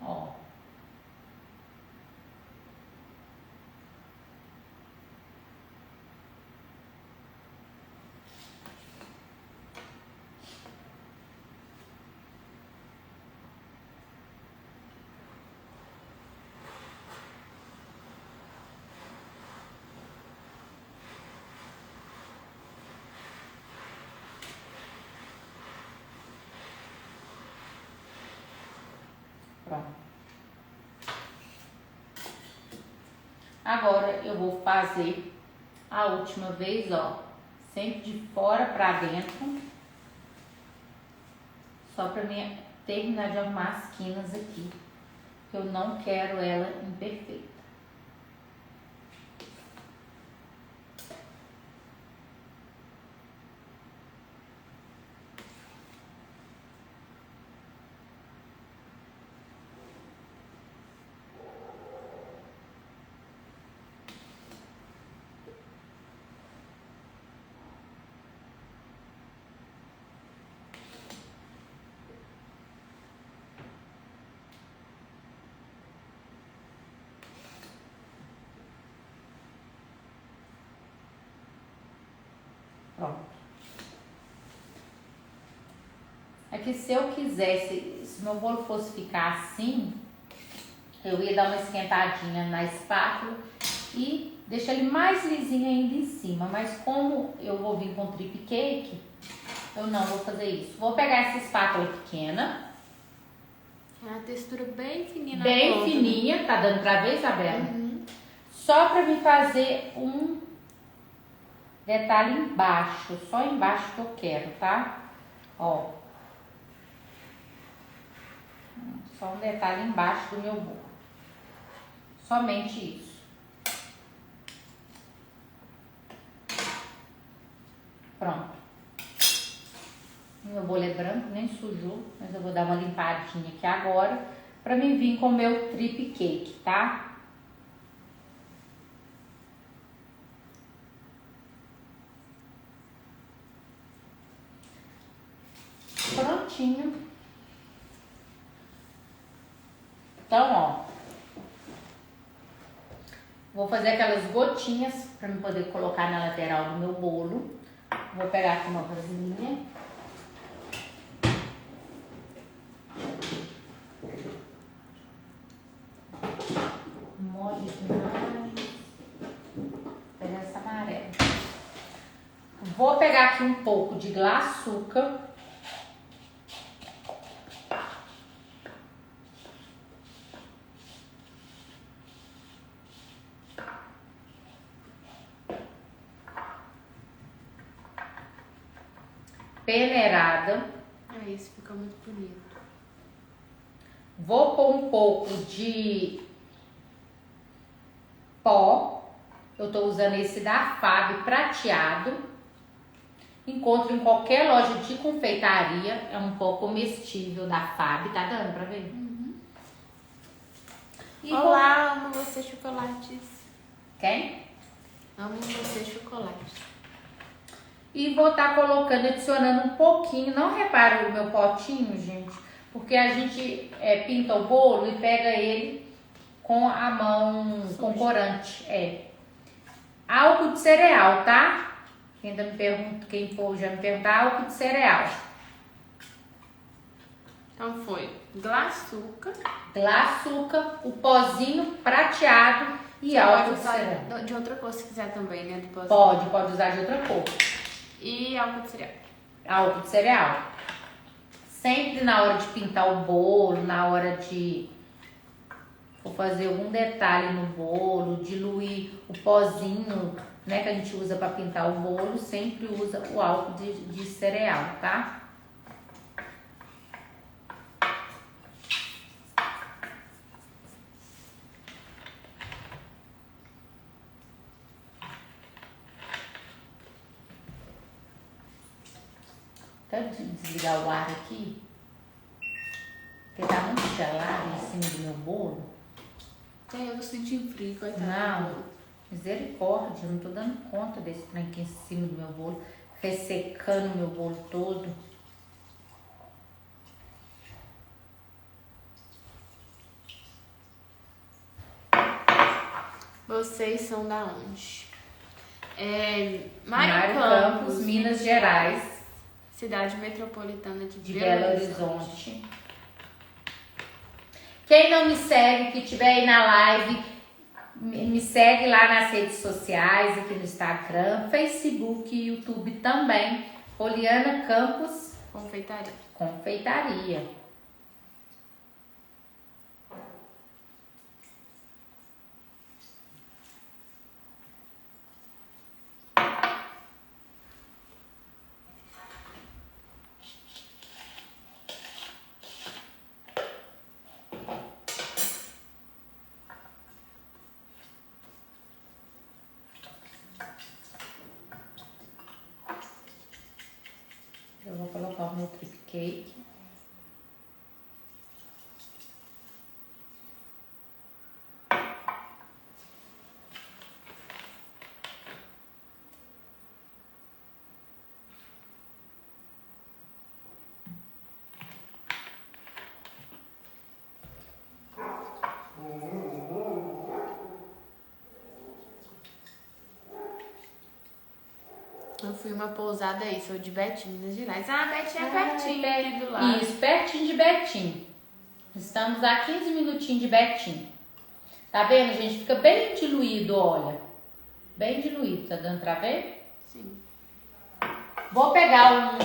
A: Ó. Pronto. Agora eu vou fazer a última vez, ó, sempre de fora pra dentro, só pra mim terminar de arrumar as quinas aqui, que eu não quero ela imperfeita. Pronto. É que se eu quisesse, se meu bolo fosse ficar assim, eu ia dar uma esquentadinha na espátula e deixar ele mais lisinho ainda em cima. Mas como eu vou vir com trip cake, eu não vou fazer isso. Vou pegar essa espátula pequena.
B: É uma textura bem fininha.
A: Bem fininha, tá dando pra ver, Isabela?
B: Uhum.
A: Só pra me fazer um detalhe embaixo, só embaixo que eu quero, tá? Ó. Só um detalhe embaixo do meu bolo. Somente isso. Pronto. Meu bolo é branco, nem sujou, mas eu vou dar uma limpadinha aqui agora pra mim vir com o meu trip cake, tá? Prontinho. Então, ó, Vou fazer aquelas gotinhas para eu poder colocar na lateral do meu bolo. Vou pegar aqui uma vasilhinha. Mole demais. Vou pegar essa amarela. Vou pegar aqui um pouco de açúcar. Peneirada.
B: Isso fica muito bonito.
A: Vou pôr um pouco de pó. Eu tô usando esse da Fábio prateado. Encontro em qualquer loja de confeitaria. É um pó comestível da Fábio. Tá dando pra ver? E
B: Olá, amo você, chocolates.
A: Quem?
B: Amo você, chocolates.
A: E vou estar colocando, adicionando um pouquinho. Não repara o meu potinho, gente, porque a gente pinta o bolo e pega ele com a mão, com corante. Álcool de cereal, tá? Ainda me pergunta, quem for já me perguntar, álcool de cereal.
B: Então foi glaçuca.
A: Glaçuca, o pozinho prateado e álcool de cereal.
B: De outra cor se quiser também, né? Do pozinho.
A: Pode usar de outra cor.
B: E álcool de cereal.
A: Álcool de cereal. Sempre na hora de pintar o bolo, na hora de for fazer algum detalhe no bolo, diluir o pozinho, né, que a gente usa para pintar o bolo, sempre usa o álcool de cereal, tá? Quero desligar o ar aqui, porque tá muito gelado em cima do meu bolo.
B: Eu tô sentindo frio, coitado.
A: Não, misericórdia, eu não tô dando conta desse trem aqui em cima do meu bolo, ressecando o meu bolo todo.
B: Vocês são da onde?
A: Mário Campos, Minas Gerais.
B: Cidade metropolitana de
A: Belo Horizonte. Quem não me segue, que estiver aí na live, me segue lá nas redes sociais, aqui no Instagram, Facebook e YouTube também. Poliana Campos Confeitaria. Eu vou colocar o meu trip cake.
B: Eu fui uma pousada aí, sou de Betim, Minas Gerais. Ah, Betim é pertinho ali do lado.
A: Isso, pertinho de Betim. Estamos a 15 minutinhos de Betim. Tá vendo, gente? Fica bem diluído, olha. Bem diluído, tá dando pra ver?
B: Sim.
A: Vou pegar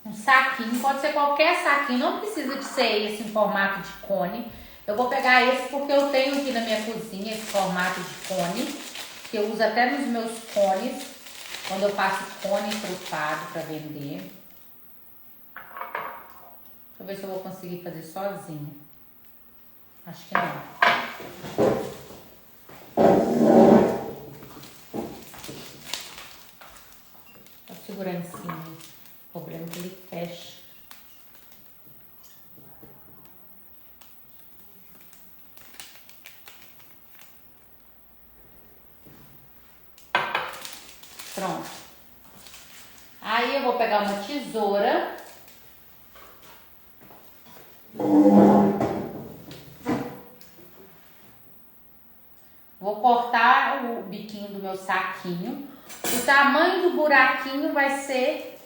A: um saquinho, pode ser qualquer saquinho, não precisa de ser esse em formato de cone. Eu vou pegar esse porque eu tenho aqui na minha cozinha esse formato de cone, que eu uso até nos meus cones, quando eu faço cone trufado para vender. Deixa eu ver se eu vou conseguir fazer sozinha. Acho que não. Vou segurar em cima, cobrando que ele fecha. Pronto. Aí eu vou pegar uma tesoura. Vou cortar meu saquinho. O tamanho do buraquinho vai ser...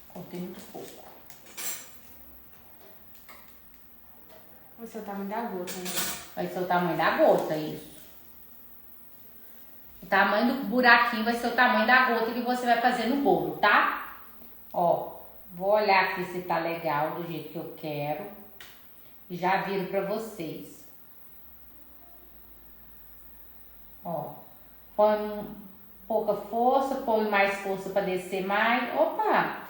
A: Cortei muito pouco.
B: Vai ser o tamanho da gota, né?
A: Vai ser o tamanho da gota, isso. O tamanho do buraquinho vai ser o tamanho da gota que você vai fazer no bolo, tá? Ó, vou olhar aqui se tá legal do jeito que eu quero. E já viro pra vocês. Ó, põe pouca força, põe mais força pra descer mais. Opa!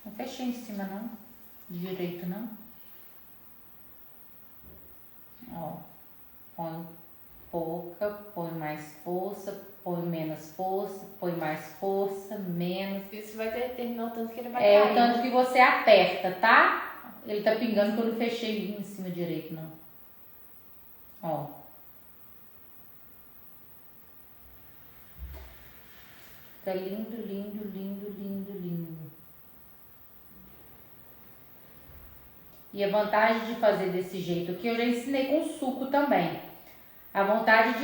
A: Não fechei em cima não, direito não. Ó, põe pouca, põe mais força, põe menos força, põe mais força, menos.
B: Isso vai determinar o tanto que ele vai
A: É
B: cair.
A: o tanto que você aperta, tá? Ele tá pingando que eu não fechei em cima direito, não. Ó. Tá lindo, lindo, lindo, lindo, lindo. E a vantagem de fazer desse jeito aqui, eu já ensinei com suco também. A vantagem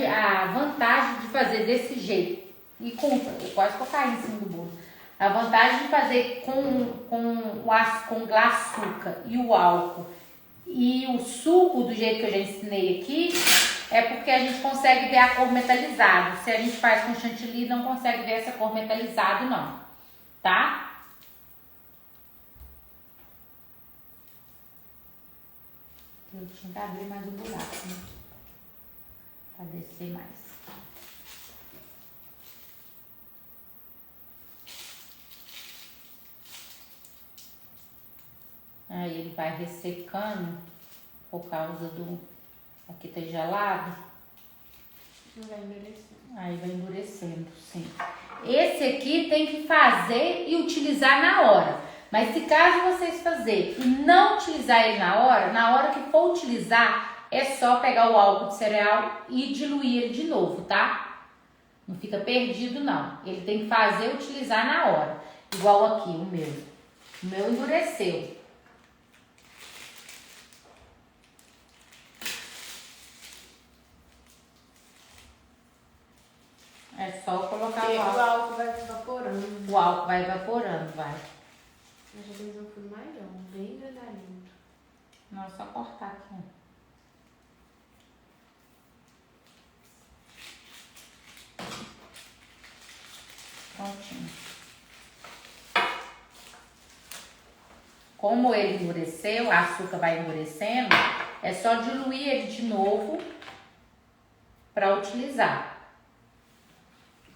A: de fazer desse jeito, e com, eu quase que eu caí em cima do bolo. A vantagem de fazer com glaçuca e o álcool e o suco do jeito que eu já ensinei aqui, é porque a gente consegue ver a cor metalizada. Se a gente faz com chantilly, não consegue ver essa cor metalizada não, tá? Eu tinha que abrir mais um buraco, né? Pra descer mais. Aí ele vai ressecando por causa do... Aqui tá gelado.
B: Vai endurecendo.
A: Aí vai endurecendo, sim. Esse aqui tem que fazer e utilizar na hora. Mas se caso vocês fazerem e não utilizar ele na hora que for utilizar, é só pegar o álcool de cereal e diluir ele de novo, tá? Não fica perdido, não. Ele tem que fazer e utilizar na hora. Igual aqui, o meu. O meu endureceu. É só colocar
B: Porque
A: o álcool.
B: o álcool vai evaporando.
A: O álcool vai evaporando, vai.
B: Eu já fiz um fundo maior, bem grandalhinho.
A: Não, é só cortar aqui. Prontinho. Como ele endureceu, o açúcar vai endurecendo, é só diluir ele de novo para utilizar.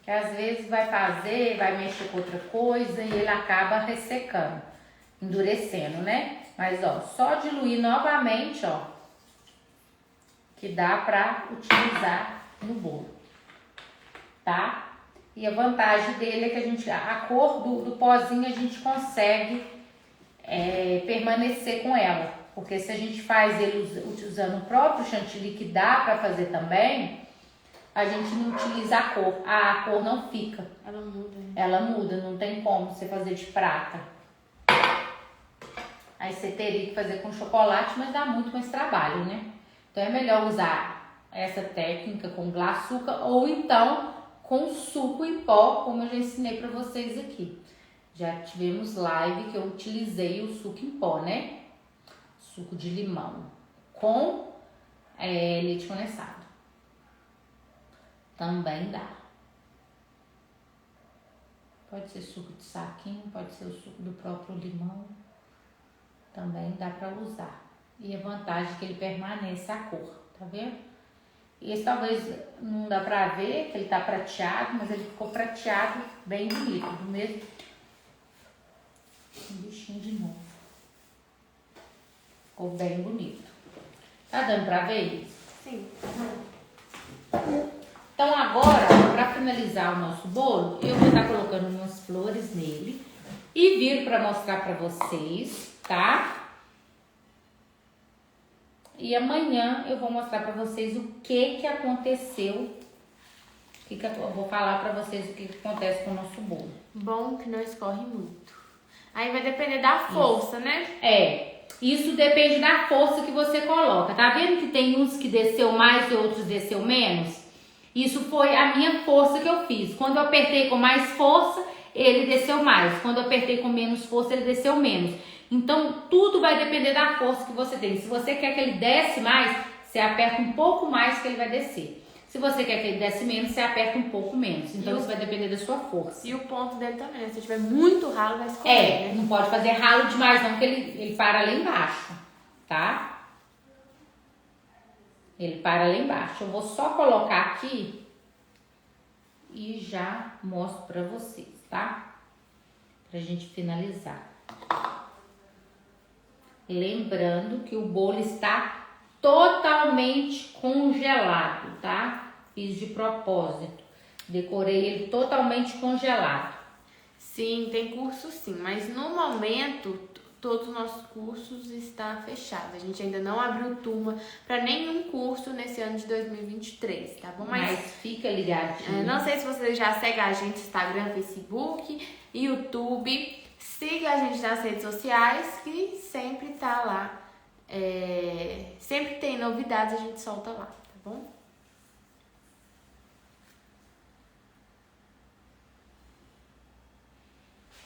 A: Que às vezes vai fazer, vai mexer com outra coisa e ele acaba ressecando, endurecendo, né? Mas ó, só diluir novamente, ó, que dá pra utilizar no bolo, tá? E a vantagem dele é que a cor do pozinho a gente consegue permanecer com ela. Porque se a gente faz ele usando o próprio chantilly que dá pra fazer também, a gente não utiliza a cor não fica.
B: Ela muda, né?
A: Ela muda, não tem como você fazer de prata. Aí você teria que fazer com chocolate, mas dá muito mais trabalho, né? Então é melhor usar essa técnica com glaçuca ou então com suco em pó, como eu já ensinei pra vocês aqui. Já tivemos live que eu utilizei o suco em pó, né? Suco de limão com leite condensado. Também dá. Pode ser suco de saquinho, pode ser o suco do próprio limão. Também dá pra usar. E a vantagem é que ele permanece a cor, tá vendo? Esse talvez não dá pra ver, que ele tá prateado, mas ele ficou prateado bem bonito, do mesmo. Um bichinho de novo. Ficou bem bonito. Tá dando pra ver isso?
B: Sim.
A: Então agora, para finalizar o nosso bolo, eu vou estar colocando umas flores nele e viro para mostrar para vocês, tá? E amanhã eu vou mostrar para vocês o que aconteceu. Eu vou falar para vocês o que acontece com o nosso bolo.
B: Bom que não escorre muito. Aí vai depender da força, né?
A: Isso depende da força que você coloca. Tá vendo que tem uns que desceu mais e outros desceu menos? Isso foi a minha força que eu fiz. Quando eu apertei com mais força, ele desceu mais. Quando eu apertei com menos força, ele desceu menos. Então, tudo vai depender da força que você tem. Se você quer que ele desce mais, você aperta um pouco mais que ele vai descer. Se você quer que ele desce menos, você aperta um pouco menos. Então, isso vai depender da sua força.
B: E o ponto dele também, né? Se tiver muito ralo, vai escorrer, né?
A: Não pode fazer ralo demais não, porque ele para lá embaixo, tá? Ele para lá embaixo. Eu vou só colocar aqui e já mostro pra vocês, tá? Pra gente finalizar. Lembrando que o bolo está totalmente congelado, tá? Fiz de propósito. Decorei ele totalmente congelado.
B: Sim, tem curso sim, mas no momento todos os nossos cursos estão fechados. A gente ainda não abriu turma para nenhum curso nesse ano de 2023, tá bom?
A: Mas fica ligadinho.
B: Não sei se você já segue a gente no Instagram, Facebook, YouTube. Siga a gente nas redes sociais que sempre tá lá. Sempre tem novidades, a gente solta lá, tá bom?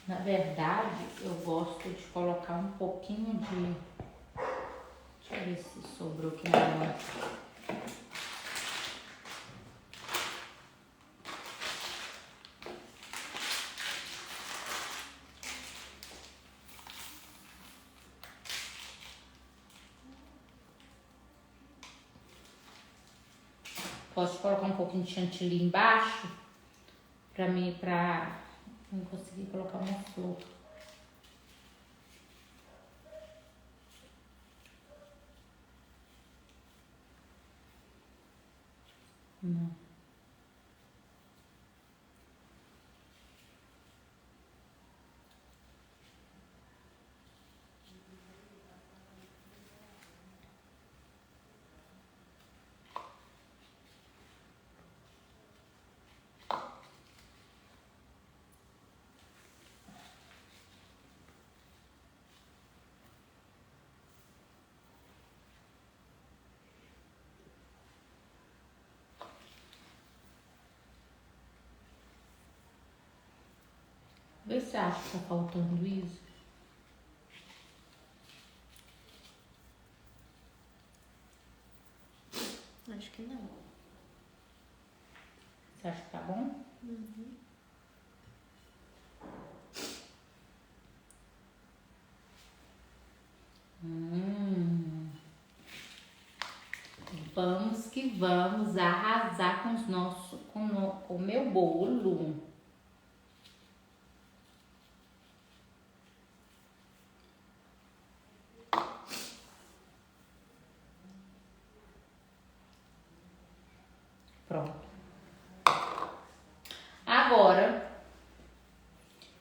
A: Na verdade, eu gosto de colocar um pouquinho de... Deixa eu ver se sobrou aqui na mão. Posso colocar um pouquinho de chantilly embaixo pra não conseguir colocar uma flor. Não. Vê se você acha que tá faltando isso.
B: Acho que não.
A: Você acha que tá bom? Vamos que vamos arrasar com o meu bolo. Pronto. Agora,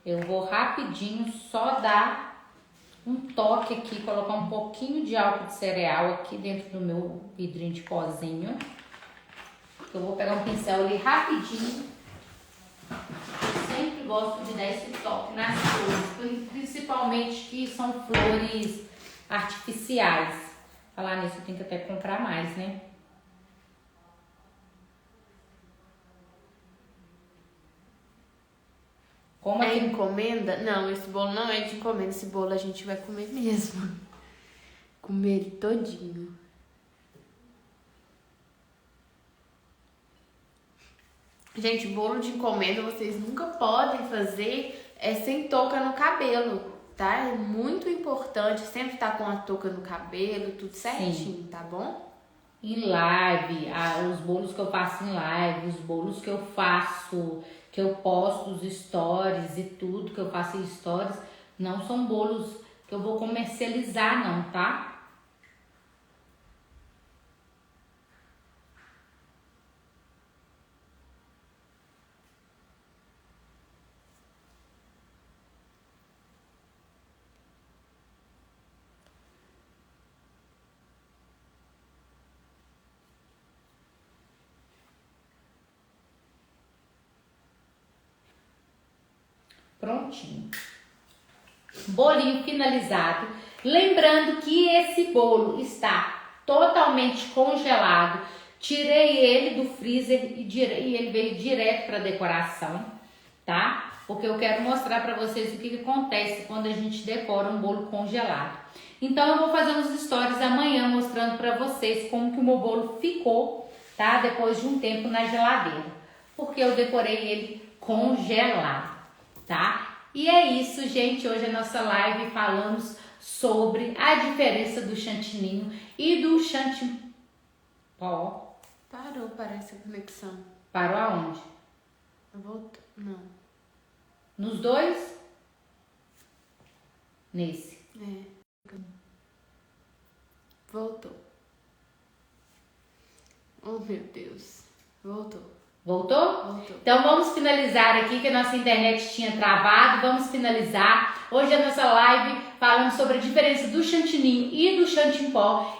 A: eu vou rapidinho só dar um toque aqui, colocar um pouquinho de álcool de cereal aqui dentro do meu vidrinho de pozinho. Eu vou pegar um pincel ali rapidinho. Eu sempre gosto de dar esse toque nas flores, principalmente que são flores artificiais. Falar nisso, eu tenho que até comprar mais, né? Como
B: É
A: aqui...
B: encomenda? Não, esse bolo não é de encomenda. Esse bolo a gente vai comer mesmo. Comer ele todinho. Gente, bolo de encomenda vocês nunca podem fazer sem touca no cabelo, tá? É muito importante sempre estar com a touca no cabelo, tudo certinho, sim, tá bom?
A: Em live, os bolos que eu faço em live, os bolos que eu faço, que eu posto os stories e tudo que eu faço em stories, não são bolos que eu vou comercializar não, tá? Prontinho. Bolinho finalizado. Lembrando que esse bolo está totalmente congelado. Tirei ele do freezer e ele veio direto para decoração, tá? Porque eu quero mostrar para vocês o que acontece quando a gente decora um bolo congelado. Então eu vou fazer uns stories amanhã mostrando para vocês como que o meu bolo ficou, tá? Depois de um tempo na geladeira. Porque eu decorei ele congelado, tá? E é isso, gente. Hoje a nossa live falamos sobre a diferença do chantininho e do chantilly.
B: Parou, parece a conexão.
A: Parou aonde?
B: Voltou. Não.
A: Nos dois? Nesse.
B: Voltou. Oh, meu Deus. Voltou.
A: Voltou?
B: Voltou.
A: Então vamos finalizar aqui, que a nossa internet tinha travado. Vamos finalizar. Hoje a nossa live falando sobre a diferença do chantininho e do chantilly.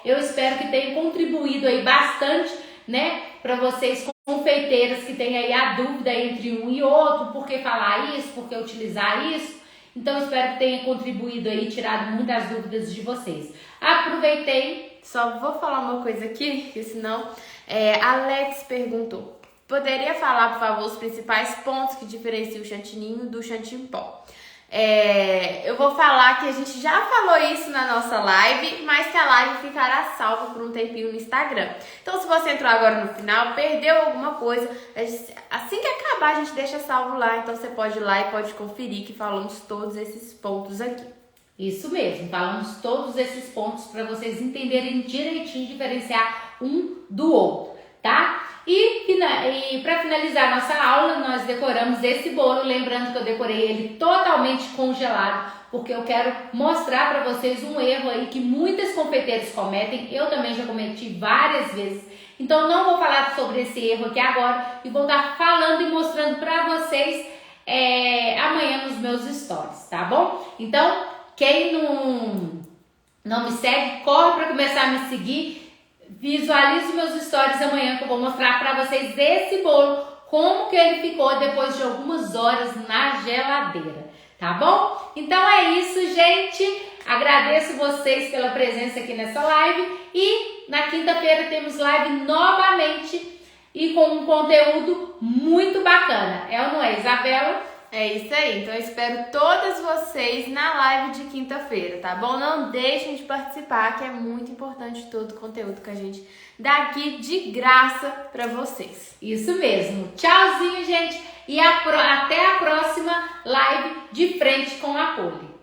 A: Eu espero que tenha contribuído aí bastante, né, para vocês confeiteiras que têm aí a dúvida entre um e outro, por que falar isso, por que utilizar isso. Então espero que tenha contribuído aí, tirado muitas dúvidas de vocês. Aproveitei.
B: Só vou falar uma coisa aqui, porque senão Alex perguntou: poderia falar, por favor, os principais pontos que diferenciam o chantininho do chantilly? Eu vou falar que a gente já falou isso na nossa live, mas que a live ficará salva por um tempinho no Instagram. Então, se você entrou agora no final, perdeu alguma coisa, assim que acabar a gente deixa salvo lá. Então, você pode ir lá e pode conferir que falamos todos esses pontos aqui.
A: Isso mesmo, falamos todos esses pontos para vocês entenderem direitinho, diferenciar um do outro, tá? E para finalizar nossa aula, nós decoramos esse bolo, lembrando que eu decorei ele totalmente congelado, porque eu quero mostrar para vocês um erro aí que muitas confeiteiras cometem, eu também já cometi várias vezes. Então não vou falar sobre esse erro aqui agora e vou estar falando e mostrando para vocês amanhã nos meus stories, tá bom? Então, quem não me segue, corre para começar a me seguir. Visualize meus stories amanhã que eu vou mostrar para vocês esse bolo, como que ele ficou depois de algumas horas na geladeira, tá bom? Então é isso, gente. Agradeço vocês pela presença aqui nessa live e na quinta-feira temos live novamente e com um conteúdo muito bacana. É ou não é, Isabela?
B: É isso aí, então eu espero todas vocês na live de quinta-feira, tá bom? Não deixem de participar, que é muito importante todo o conteúdo que a gente dá aqui de graça pra vocês.
A: Isso mesmo. Tchauzinho, gente, e até a próxima live de frente com a Poli.